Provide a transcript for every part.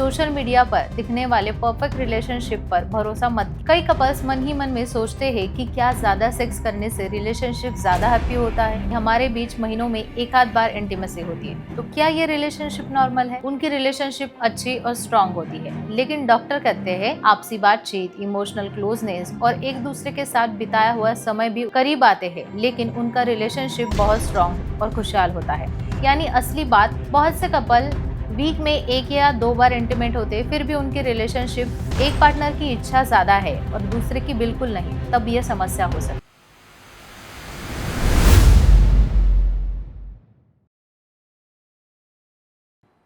Social media पर दिखने वाले परफेक्ट रिलेशनशिप पर भरोसा मत। कई कपल्स मन ही मन में सोचते हैं कि क्या ज्यादा सेक्स करने से रिलेशनशिप ज्यादा हैप्पी होता है। हमारे बीच महीनों में एक आध बार इंटीमेसी होती है, तो क्या ये रिलेशनशिप नॉर्मल है? उनकी रिलेशनशिप अच्छी और स्ट्रांग होती है, लेकिन डॉक्टर कहते हैं आपसी बातचीत, इमोशनल क्लोजनेस और एक दूसरे के साथ बिताया हुआ समय भी करीब आते हैं, लेकिन उनका रिलेशनशिप बहुत स्ट्रांग और खुशहाल होता है। यानी असली बात, बहुत से कपल वीक में एक या दो बार इंटीमेट होते, फिर भी उनकी रिलेशनशिप एक पार्टनर की इच्छा ज्यादा है और दूसरे की बिल्कुल नहीं, तब यह समस्या हो सकती है।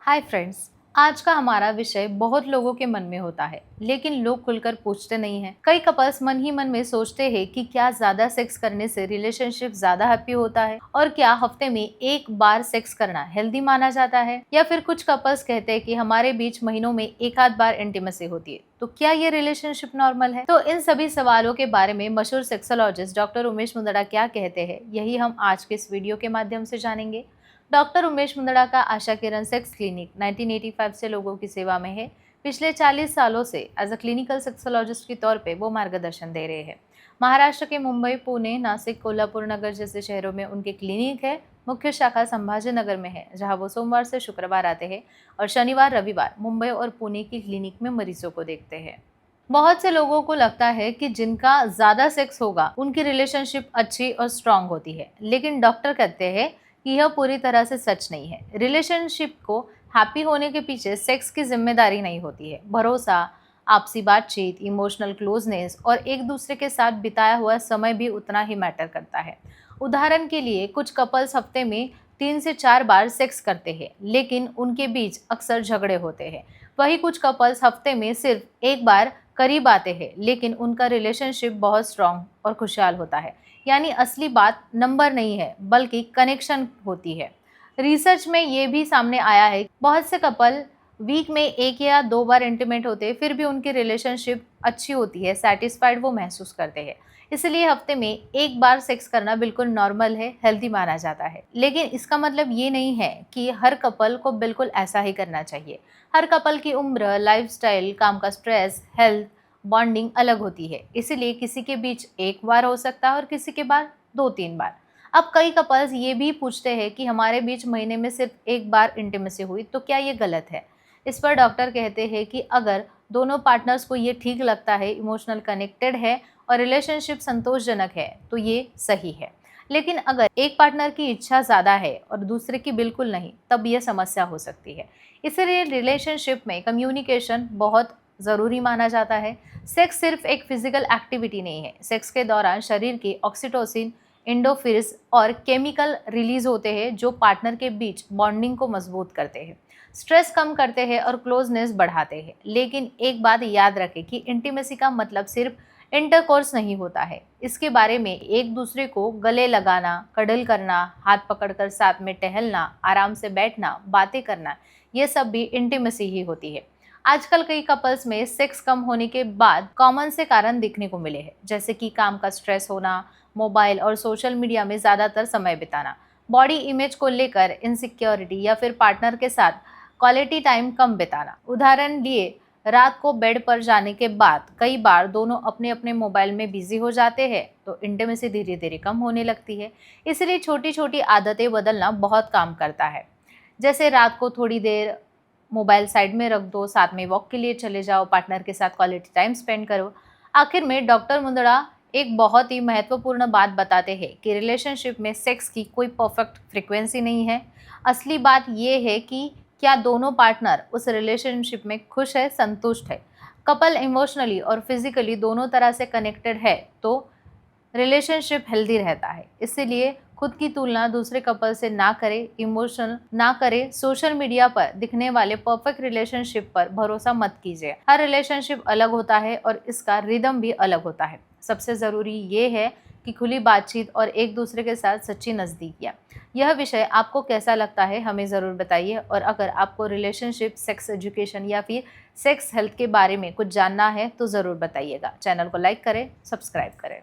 हाय फ्रेंड्स, आज का हमारा विषय बहुत लोगों के मन में होता है, लेकिन लोग खुलकर पूछते नहीं हैं। कई कपल्स मन ही मन में सोचते हैं कि क्या ज्यादा सेक्स करने से रिलेशनशिप ज्यादा हैप्पी होता है, और क्या हफ्ते में एक बार सेक्स करना हेल्दी माना जाता है। या फिर कुछ कपल्स कहते हैं कि हमारे बीच महीनों में एक आध बार इंटीमेसी होती है, तो क्या ये रिलेशनशिप नॉर्मल है? तो इन सभी सवालों के बारे में मशहूर सेक्सोलॉजिस्ट डॉक्टर उमेश मुंदड़ा क्या कहते हैं, यही हम आज के इस वीडियो के माध्यम से जानेंगे। डॉक्टर उमेश मुंदड़ा का आशा किरण सेक्स क्लिनिक 1985 से लोगों की सेवा में है। पिछले 40 सालों से एज अ क्लिनिकल सेक्सोलॉजिस्ट के तौर पे वो मार्गदर्शन दे रहे हैं। महाराष्ट्र के मुंबई, पुणे, नासिक, कोल्हापुर नगर जैसे शहरों में उनके क्लिनिक है। मुख्य शाखा संभाजी नगर में है, जहां वो सोमवार से शुक्रवार आते हैं और शनिवार रविवार मुंबई और पुणे की क्लिनिक में मरीजों को देखते हैं। बहुत से लोगों को लगता है कि जिनका ज्यादा सेक्स होगा उनकी रिलेशनशिप अच्छी और स्ट्रांग होती है, लेकिन डॉक्टर कहते हैं कि यह पूरी तरह से सच नहीं है। रिलेशनशिप को हैप्पी होने के पीछे सेक्स की जिम्मेदारी नहीं होती है। भरोसा, आपसी बातचीत, इमोशनल क्लोजनेस और एक दूसरे के साथ बिताया हुआ समय भी उतना ही मैटर करता है। उदाहरण के लिए, कुछ कपल्स हफ्ते में 3 से 4 बार सेक्स करते हैं, लेकिन उनके बीच अक्सर झगड़े होते हैं। वही कुछ कपल्स हफ्ते में सिर्फ एक बार करीब आते हैं, लेकिन उनका रिलेशनशिप बहुत स्ट्रांग और खुशहाल होता है। यानी असली बात नंबर नहीं है, बल्कि कनेक्शन होती है। रिसर्च में ये भी सामने आया है, बहुत से कपल वीक में एक या दो बार इंटीमेट होते, फिर भी उनकी रिलेशनशिप अच्छी होती है, सेटिस्फाइड वो महसूस करते हैं। इसलिए हफ्ते में एक बार सेक्स करना बिल्कुल नॉर्मल है, हेल्दी माना जाता है। लेकिन इसका मतलब ये नहीं है कि हर कपल को बिल्कुल ऐसा ही करना चाहिए। हर कपल की उम्र, लाइफस्टाइल, काम का स्ट्रेस, हेल्थ, बॉन्डिंग अलग होती है। इसीलिए किसी के बीच एक बार हो सकता है और किसी के बाद 2-3 बार। अब कई कपल्स ये भी पूछते हैं कि हमारे बीच महीने में सिर्फ एक बार इंटीमेसी हुई, तो क्या ये गलत है? इस पर डॉक्टर कहते हैं कि अगर दोनों पार्टनर्स को ये ठीक लगता है, इमोशनल कनेक्टेड है और रिलेशनशिप संतोषजनक है, तो ये सही है। लेकिन अगर एक पार्टनर की इच्छा ज़्यादा है और दूसरे की बिल्कुल नहीं, तब यह समस्या हो सकती है। इसलिए रिलेशनशिप में कम्युनिकेशन बहुत ज़रूरी माना जाता है। सेक्स सिर्फ एक फिजिकल एक्टिविटी नहीं है। सेक्स के दौरान शरीर की ऑक्सीटोसिन, एंडोर्फिन्स और केमिकल रिलीज होते हैं, जो पार्टनर के बीच बॉन्डिंग को मजबूत करते हैं, स्ट्रेस कम करते हैं और क्लोजनेस बढ़ाते हैं। लेकिन एक बात याद रखें कि इंटीमेसी का मतलब सिर्फ इंटरकोर्स नहीं होता है। इसके बारे में एक दूसरे को गले लगाना, कडल करना, हाथ पकड़कर साथ में टहलना, आराम से बैठना, बातें करना, ये सब भी इंटीमेसी ही होती है। आजकल कई कपल्स में सेक्स कम होने के बाद कॉमन से कारण दिखने को मिले हैं, जैसे कि काम का स्ट्रेस होना, मोबाइल और सोशल मीडिया में ज़्यादातर समय बिताना, बॉडी इमेज को लेकर इनसिक्योरिटी, या फिर पार्टनर के साथ क्वालिटी टाइम कम बिताना। उदाहरण लिए, रात को बेड पर जाने के बाद कई बार दोनों अपने अपने मोबाइल में बिजी हो जाते हैं, तो इंटीमेसी धीरे धीरे कम होने लगती है। इसलिए छोटी छोटी आदतें बदलना बहुत काम करता है, जैसे रात को थोड़ी देर मोबाइल साइड में रख दो, साथ में वॉक के लिए चले जाओ, पार्टनर के साथ क्वालिटी टाइम स्पेंड करो। आखिर में डॉक्टर मुंदड़ा एक बहुत ही महत्वपूर्ण बात बताते हैं कि रिलेशनशिप में सेक्स की कोई परफेक्ट फ्रीक्वेंसी नहीं है। असली बात यह है कि क्या दोनों पार्टनर उस रिलेशनशिप में खुश है, संतुष्ट है। कपल इमोशनली और फिजिकली दोनों तरह से कनेक्टेड है, तो रिलेशनशिप हेल्दी रहता है। इसीलिए खुद की तुलना दूसरे कपल से ना करें, इमोशनल ना करें। सोशल मीडिया पर दिखने वाले परफेक्ट रिलेशनशिप पर भरोसा मत कीजिए। हर रिलेशनशिप अलग होता है और इसका रिदम भी अलग होता है। सबसे ज़रूरी ये है कि खुली बातचीत और एक दूसरे के साथ सच्ची नज़दीकियाँ। यह विषय आपको कैसा लगता है, हमें ज़रूर बताइए। और अगर आपको रिलेशनशिप, सेक्स एजुकेशन या फिर सेक्स हेल्थ के बारे में कुछ जानना है, तो ज़रूर बताइएगा। चैनल को लाइक करें, सब्सक्राइब करें।